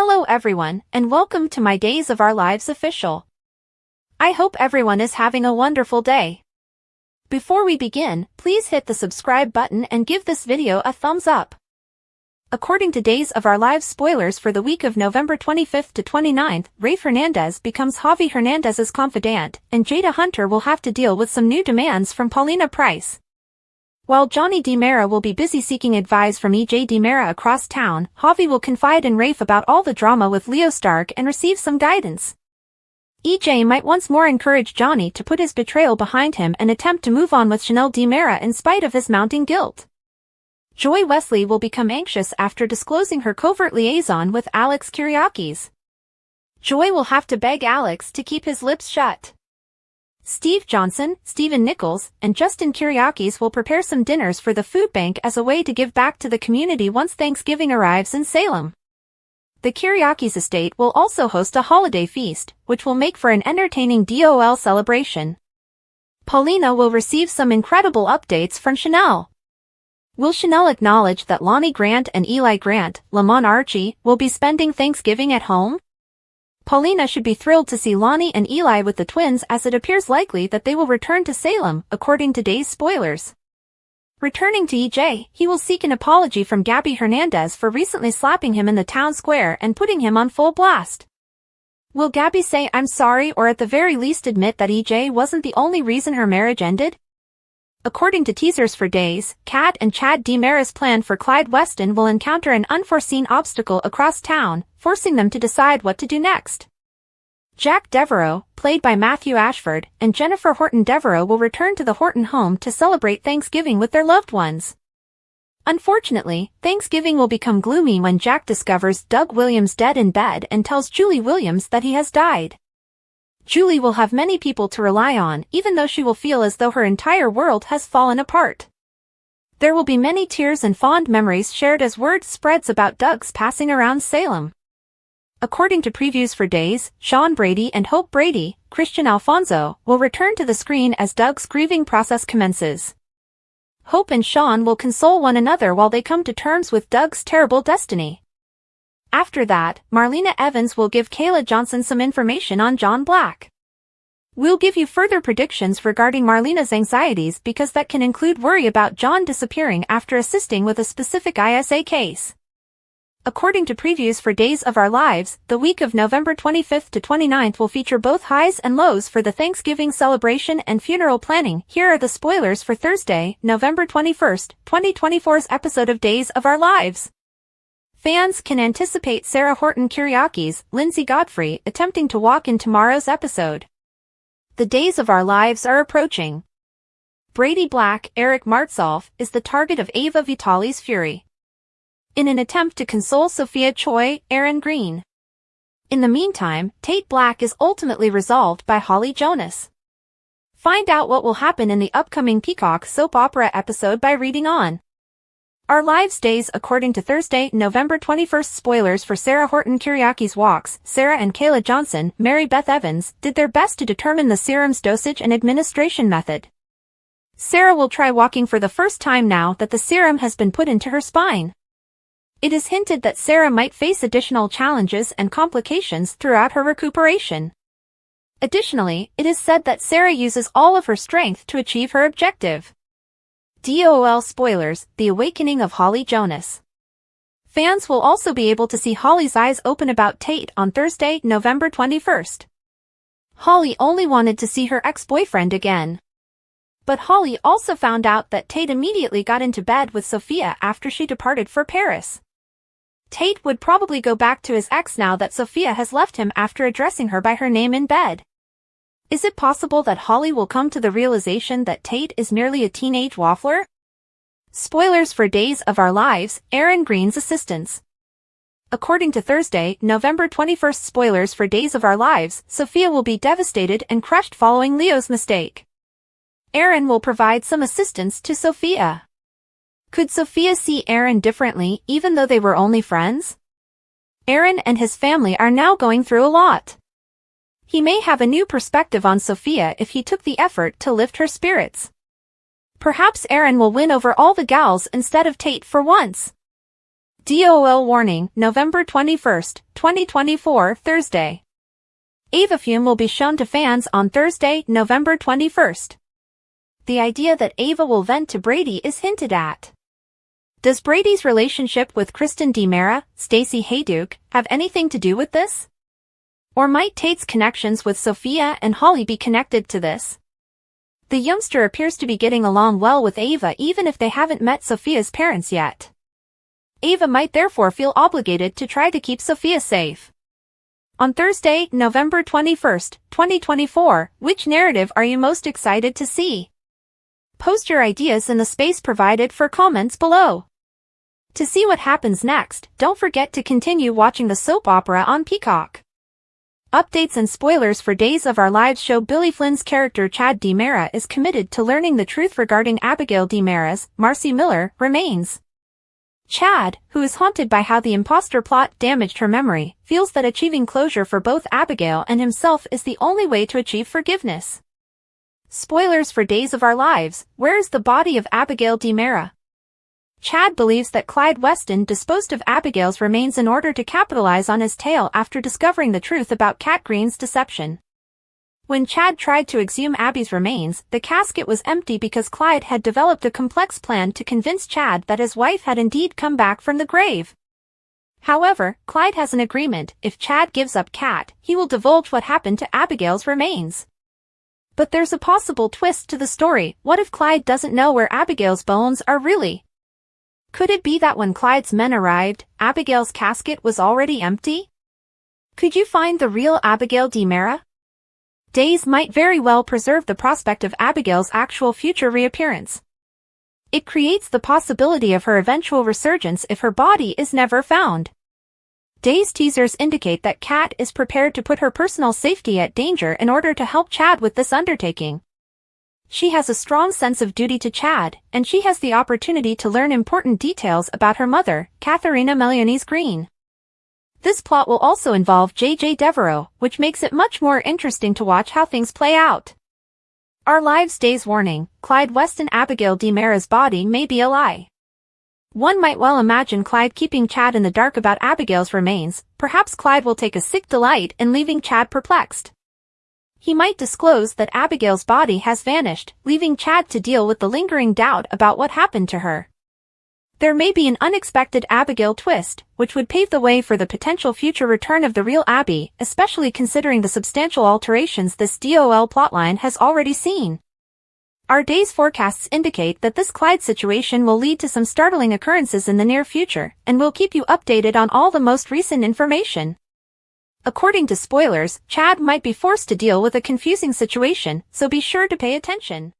Hello everyone, and welcome to my Days of Our Lives official. I hope everyone is having a wonderful day. Before we begin, please hit the subscribe button and give this video a thumbs up. According to Days of Our Lives spoilers for the week of November 25th to 29th, Rafe Hernandez becomes Javi Hernandez's confidant, and Jada Hunter will have to deal with some new demands from Paulina Price. While Johnny DiMera will be busy seeking advice from EJ DiMera across town, Javi will confide in Rafe about all the drama with Leo Stark and receive some guidance. EJ might once more encourage Johnny to put his betrayal behind him and attempt to move on with Chanel DiMera in spite of his mounting guilt. Joy Wesley will become anxious after disclosing her covert liaison with Alex Kyriakis. Joy will have to beg Alex to keep his lips shut. Steve Johnson, Stephen Nichols, and Justin Kyriakis will prepare some dinners for the food bank as a way to give back to the community once Thanksgiving arrives in Salem. The Kyriakis estate will also host a holiday feast, which will make for an entertaining DOOL celebration. Paulina will receive some incredible updates from Chanel. Will Chanel acknowledge that Lani Grant and Eli Grant, Lamont Archie, will be spending Thanksgiving at home? Paulina should be thrilled to see Lani and Eli with the twins, as it appears likely that they will return to Salem, according to Days spoilers. Returning to EJ, he will seek an apology from Gabby Hernandez for recently slapping him in the town square and putting him on full blast. Will Gabby say "I'm sorry" or at the very least admit that EJ wasn't the only reason her marriage ended? According to teasers for Days, Kat and Chad DiMera's plan for Clyde Weston will encounter an unforeseen obstacle across town, forcing them to decide what to do next. Jack Devereaux, played by Matthew Ashford, and Jennifer Horton Devereaux will return to the Horton home to celebrate Thanksgiving with their loved ones. Unfortunately, Thanksgiving will become gloomy when Jack discovers Doug Williams dead in bed and tells Julie Williams that he has died. Julie will have many people to rely on, even though she will feel as though her entire world has fallen apart. There will be many tears and fond memories shared as word spreads about Doug's passing around Salem. According to previews for Days, Shawn Brady and Hope Brady, Christian Alfonso, will return to the screen as Doug's grieving process commences. Hope and Shawn will console one another while they come to terms with Doug's terrible destiny. After that, Marlena Evans will give Kayla Johnson some information on John Black. We'll give you further predictions regarding Marlena's anxieties because that can include worry about John disappearing after assisting with a specific ISA case. According to previews for Days of Our Lives, the week of November 25th to 29th will feature both highs and lows for the Thanksgiving celebration and funeral planning. Here are the spoilers for Thursday, November 21st, 2024's episode of Days of Our Lives. Fans can anticipate Sarah Horton Kyriakis, Lindsay Godfrey, attempting to walk in tomorrow's episode. The Days of Our Lives are approaching. Brady Black, Eric Martsolf, is the target of Ava Vitale's fury, in an attempt to console Sophia Choi, Aaron Green. In the meantime, Tate Black is ultimately resolved by Holly Jonas. Find out what will happen in the upcoming Peacock soap opera episode by reading on Our Lives Days. According to Thursday, November 21st spoilers for Sarah Horton Kyriakis walks, Sarah and Kayla Johnson, Mary Beth Evans, did their best to determine the serum's dosage and administration method. Sarah will try walking for the first time now that the serum has been put into her spine. It is hinted that Sarah might face additional challenges and complications throughout her recuperation. Additionally, it is said that Sarah uses all of her strength to achieve her objective. DOOL spoilers, The Awakening of Holly Jonas. Fans will also be able to see Holly's eyes open about Tate on Thursday, November 21st. Holly only wanted to see her ex-boyfriend again. But Holly also found out that Tate immediately got into bed with Sophia after she departed for Paris. Tate would probably go back to his ex now that Sophia has left him after addressing her by her name in bed. Is it possible that Holly will come to the realization that Tate is merely a teenage waffler? Spoilers for Days of Our Lives, Aaron Green's assistants. According to Thursday, November 21st spoilers for Days of Our Lives, Sophia will be devastated and crushed following Leo's mistake. Aaron will provide some assistance to Sophia. Could Sophia see Aaron differently even though they were only friends? Aaron and his family are now going through a lot. He may have a new perspective on Sophia if he took the effort to lift her spirits. Perhaps Aaron will win over all the gals instead of Tate for once. DOOL warning, November 21st, 2024, Thursday. Ava fume will be shown to fans on Thursday, November 21st. The idea that Ava will vent to Brady is hinted at. Does Brady's relationship with Kristen DiMera, Stacey Hayduke, have anything to do with this? Or might Tate's connections with Sophia and Holly be connected to this? The youngster appears to be getting along well with Ava even if they haven't met Sophia's parents yet. Ava might therefore feel obligated to try to keep Sophia safe. On Thursday, November 21st, 2024, which narrative are you most excited to see? Post your ideas in the space provided for comments below. To see what happens next, don't forget to continue watching the soap opera on Peacock. Updates and spoilers for Days of Our Lives show Billy Flynn's character Chad DiMera is committed to learning the truth regarding Abigail DiMera's, Marcy Miller, remains. Chad, who is haunted by how the imposter plot damaged her memory, feels that achieving closure for both Abigail and himself is the only way to achieve forgiveness. Spoilers for Days of Our Lives, where is the body of Abigail DiMera? Chad believes that Clyde Weston disposed of Abigail's remains in order to capitalize on his tale after discovering the truth about Cat Green's deception. When Chad tried to exhume Abby's remains, the casket was empty because Clyde had developed a complex plan to convince Chad that his wife had indeed come back from the grave. However, Clyde has an agreement: if Chad gives up Cat, he will divulge what happened to Abigail's remains. But there's a possible twist to the story. What if Clyde doesn't know where Abigail's bones are really? Could it be that when Clyde's men arrived, Abigail's casket was already empty? Could you find the real Abigail DiMera? Days might very well preserve the prospect of Abigail's actual future reappearance. It creates the possibility of her eventual resurgence if her body is never found. Days teasers indicate that Kat is prepared to put her personal safety at danger in order to help Chad with this undertaking. She has a strong sense of duty to Chad, and she has the opportunity to learn important details about her mother, Katharina Meliones Green. This plot will also involve J.J. Devereaux, which makes it much more interesting to watch how things play out. Our Lives Days warning, Clyde Weston Abigail DiMera's body may be a lie. One might well imagine Clyde keeping Chad in the dark about Abigail's remains. Perhaps Clyde will take a sick delight in leaving Chad perplexed. He might disclose that Abigail's body has vanished, leaving Chad to deal with the lingering doubt about what happened to her. There may be an unexpected Abigail twist, which would pave the way for the potential future return of the real Abby, especially considering the substantial alterations this DOOL plotline has already seen. Our day's forecasts indicate that this Clyde situation will lead to some startling occurrences in the near future, and we'll keep you updated on all the most recent information. According to spoilers, Chad might be forced to deal with a confusing situation, so be sure to pay attention.